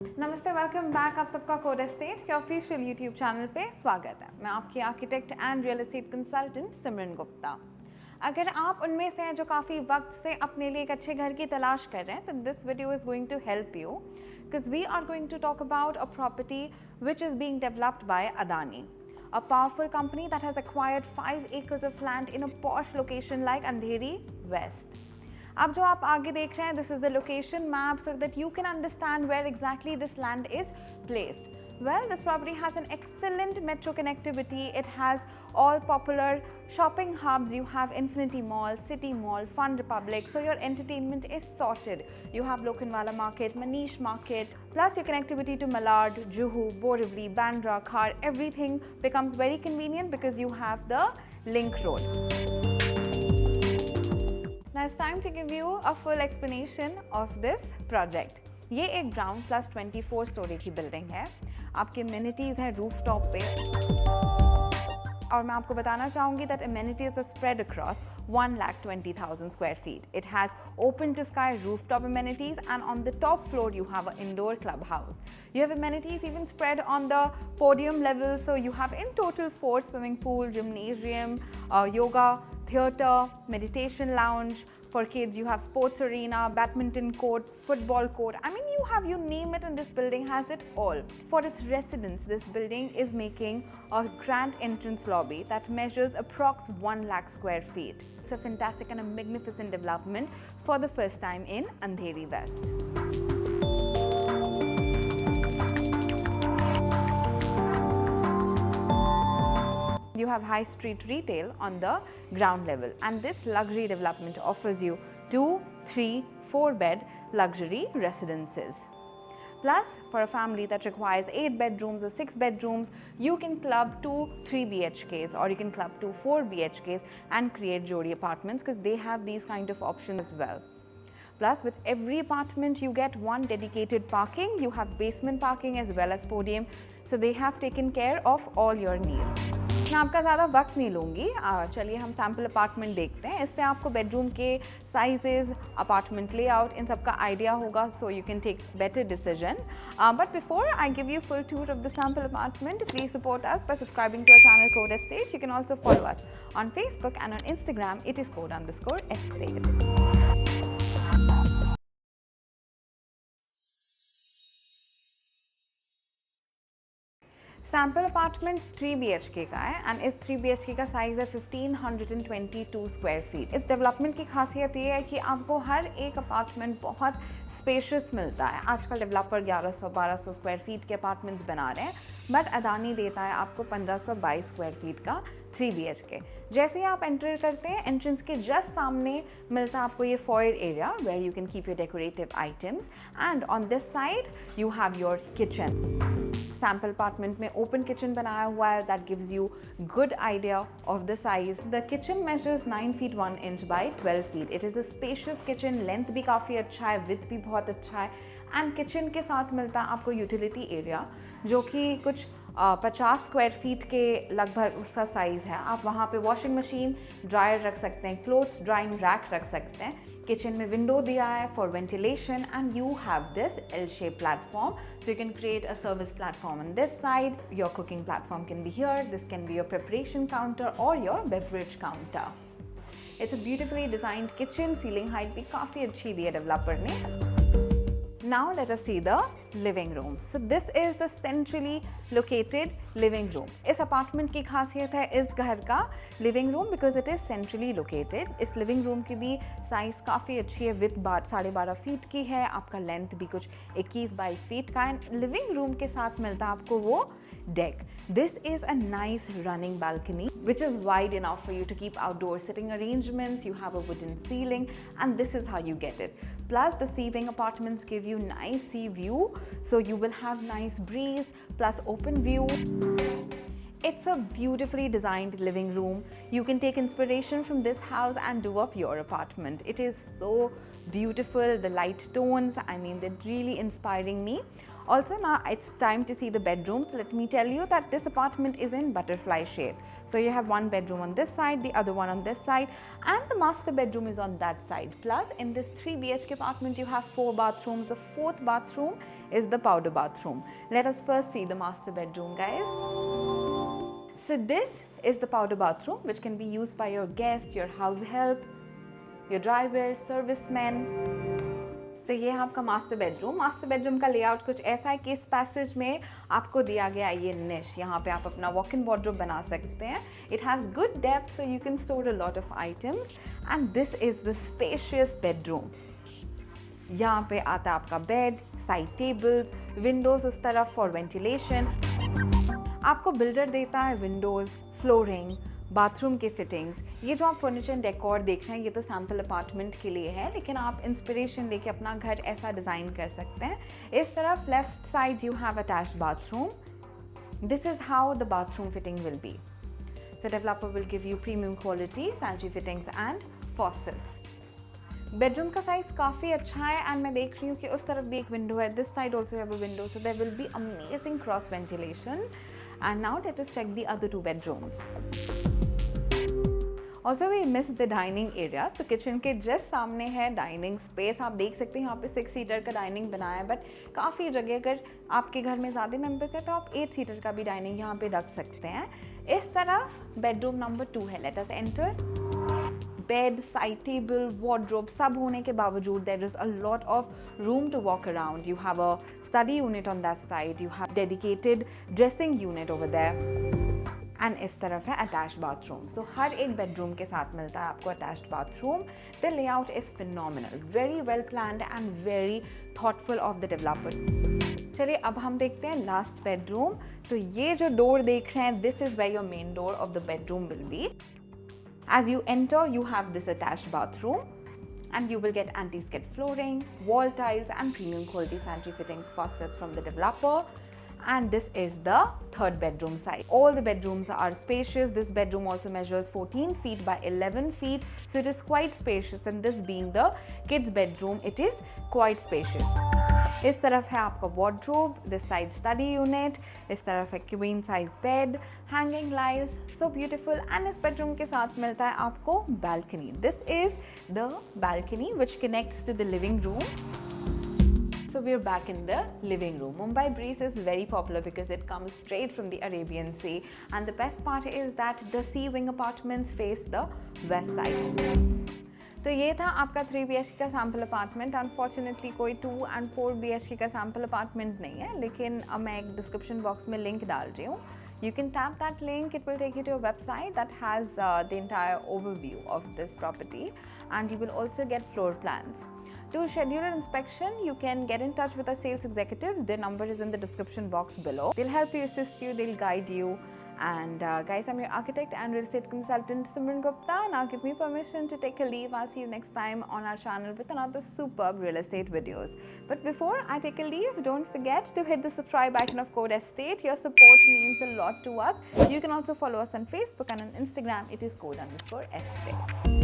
नमस्ते, welcome back. आप सबका कोड एस्टेट के ऑफिशियल यूट्यूब चैनल पे स्वागत है। मैं आपकी architect and real estate consultant Simran Gupta. अगर आप उनमें से हैं जो काफ़ी वक्त से अपने लिए एक अच्छे घर की तलाश कर रहे हैं, तो this video is going to help you because we are going to talk about a property which is being developed by Adani, a powerful company that has acquired 5 acres of land in a posh location like Andheri West. अब जो आप आगे देख रहे हैं, this is the location map so that you can understand where exactly this land is placed. Well, this property has an excellent metro connectivity. It has all popular shopping hubs. You have Infinity Mall, City Mall, Fun Republic. So your entertainment is sorted. You have Lokhandwala Market, Manish Market, plus your connectivity to Malad, Juhu, Borivali, Bandra, Khar. Everything becomes very convenient because you have the link road. Now it's time to give you a full explanation of this project. ये एक ground plus 24 story की building है. आपके amenities हैं rooftop पे. और मैं आपको बताना चाहूँगी that amenities are spread across 1,20,000 square feet. It has open to sky rooftop amenities, and on the top floor you have an indoor clubhouse. You have amenities even spread on the podium level, so you have in total 4 swimming pool, gymnasium, yoga, theatre, meditation lounge. For kids, you have sports arena, badminton court, football court. I mean, you name it, and this building has it all. For its residents, this building is making a grand entrance lobby that measures approx 1 lakh square feet. It's a fantastic and a magnificent development for the first time in Andheri West. You have high street retail on the ground level, and this luxury development offers you 2, 3, 4 bed luxury residences. Plus, for a family that requires 8 bedrooms or 6 bedrooms, you can club 2 3 BHKs, or you can club 2 4 BHKs and create Jodi apartments, because they have these kind of options as well. Plus, with every apartment you get one dedicated parking. You have basement parking as well as podium, so they have taken care of all your needs. मैं आपका ज़्यादा वक्त नहीं लूँगी, चलिए हम sample apartment देखते हैं. इससे आपको बेडरूम के साइजेस, अपार्टमेंट लेआउट, इन सब का आइडिया होगा, so you can take better decision. But before I give you full tour of the sample apartment, please support us by subscribing to our channel Code Estate. You can also follow us on Facebook and on Instagram. It is code_estate. Sample apartment 3 BHK का है, and इस 3 BHK का size है 1522 square feet. इस development की खासियत ये है कि आपको हर एक अपार्टमेंट बहुत स्पेशियस मिलता है. आजकल डेवलपर 1100-1200 स्क्वायर फीट के अपार्टमेंट्स बना रहे हैं, बट अदानी देता है आपको 1522 स्क्वायर फीट का 3 BHK. जैसे ही आप एंटर करते हैं, एंट्रेंस के जस्ट सामने मिलता है आपको ये foyer area where you can keep your decorative items, and on this side you have your kitchen. Sample apartment में ओपन किचन बनाया हुआ है, that gives you good idea of the size. The kitchen measures 9 feet 1 inch by 12 feet. It is a spacious kitchen. Length भी काफ़ी अच्छा है, width भी बहुत अच्छा है, एंड किचन के साथ मिलता है आपको यूटिलिटी एरिया जो कि कुछ 50 स्क्वायर फीट के लगभग उसका साइज़ है. आप वहाँ पे वॉशिंग मशीन, ड्रायर रख सकते हैं, क्लोथ्स ड्राइंग रैक रख सकते हैं. किचन में विंडो दिया है for ventilation, and you have this L-shaped platform, so you can create a service platform on this side. Your cooking platform can be here. This can be your preparation counter or your beverage counter. It's a beautifully designed kitchen. Ceiling height भी काफ़ी अच्छी दी है developer ने. Now let us see the living room. So this is the centrally located living room. इस apartment की खासियत है इस घर का living room, because it is centrally located. इस लिविंग रूम की भी साइज़ काफ़ी अच्छी है, विथ 12.5 फीट की है. आपका लेंथ भी कुछ 21-22 फीट का है. लिविंग रूम के साथ मिलता है आपको वो deck. This is a nice running balcony which is wide enough for you to keep outdoor sitting arrangements. You have a wooden ceiling, and this is how you get it. Plus, the sea wing apartments give you nice sea view, so you will have nice breeze plus open view. It's a beautifully designed living room. You can take inspiration from this house and do up your apartment. It is so beautiful. The light tones, I mean, they're really inspiring me. Also now it's time to see the bedrooms. Let me tell you that this apartment is in butterfly shape. So you have one bedroom on this side, the other one on this side, and the master bedroom is on that side. Plus in this 3 BHK apartment you have 4 bathrooms. The 4th bathroom is the powder bathroom. Let us first see the master bedroom, guys. So this is the powder bathroom, which can be used by your guests, your house help, your drivers, servicemen. तो ये है आपका master bedroom. Master bedroom का layout कुछ ऐसा है कि इस पैसेज में आपको दिया गया ये निश, यहाँ पे आप अपना वॉक इन वार्डरोब बना सकते हैं। It has good depth, so you can store a lot of items, and this is the spacious bedroom. यहाँ पे आता है आपका बेड, साइड टेबल्स, विंडोज उस तरफ फॉर वेंटिलेशन। आपको बिल्डर देता है विंडोज, फ्लोरिंग, बाथरूम की फिटिंग्स। ये जो आप फर्नीचर डेकोर देख रहे हैं ये तो सैम्पल अपार्टमेंट के लिए है, लेकिन आप इंस्पिरेशन लेके अपना घर ऐसा डिज़ाइन कर सकते हैं। इस तरफ left side you have attached bathroom. This is how the bathroom fitting will be. So developer will give you premium quality sanitary fittings and faucets. Bedroom का साइज काफ़ी अच्छा है, एंड मैं देख रही हूँ कि उस तरफ भी एक विंडो है, this side also have a window, so there will be amazing cross ventilation. And now let us check the other 2 bedrooms. Also we missed the dining area. तो किचन के जस्ट सामने है डाइनिंग स्पेस। आप देख सकते हैं यहाँ पे 6 सीटर का डाइनिंग बनाया है, बट काफ़ी जगह अगर आपके घर में ज़्यादा मेंबर्स हैं तो आप 8 सीटर का भी डाइनिंग यहाँ पे रख सकते हैं। इस तरफ बेडरूम नंबर 2 है। Let us enter. Bed, side table, wardrobe सब होने के बावजूद there is a lot of room to walk around. You have a study unit on that side, you have dedicated dressing unit over there, and इस तरफ है attached bathroom. So हर एक bedroom के साथ मिलता है आपको attached bathroom. The layout is phenomenal, very well planned and very thoughtful of the developer. चलिए अब हम देखते हैं लास्ट बेडरूम। तो ये जो डोर देख रहे हैं, this is where your main door of the bedroom will be. As you enter, you have this attached bathroom, and you will get anti-skid flooring, wall tiles, and premium quality sanitary fittings faucets from the developer. And this is the 3rd bedroom side. All the bedrooms are spacious. This bedroom also measures 14 feet by 11 feet, so it is quite spacious. And this being the kids bedroom, it is quite spacious. इस तरफ है आपका wardrobe, this side study unit, इस तरफ है queen size bed, hanging lights, so beautiful. And इस bedroom के साथ मिलता है आपको balcony. This is the balcony which connects to the living room. So we're back in the living room. Mumbai breeze is very popular because it comes straight from the Arabian Sea, and the best part is that the sea wing apartments face the west side. तो ये था आपका 3 BHK का sample apartment. Unfortunately कोई 2 and 4 BHK का sample apartment नहीं है, लेकिन अब मैं एक डिस्क्रिप्शन बॉक्स में लिंक डाल रही हूँ। You can tap that link, it will take you to a website that has the entire overview of this property, and you will also get floor plans. To schedule an inspection, you can get in touch with our sales executives. Their number is in the description box below. They'll help you, assist you, they'll guide you. And guys, I'm your architect and real estate consultant Simran Gupta. Now give me permission to take a leave. I'll see you next time on our channel with another superb real estate videos. But before I take a leave, don't forget to hit the subscribe icon of Code Estate. Your support means a lot to us. You can also follow us on Facebook, and on Instagram it is Code_Estate.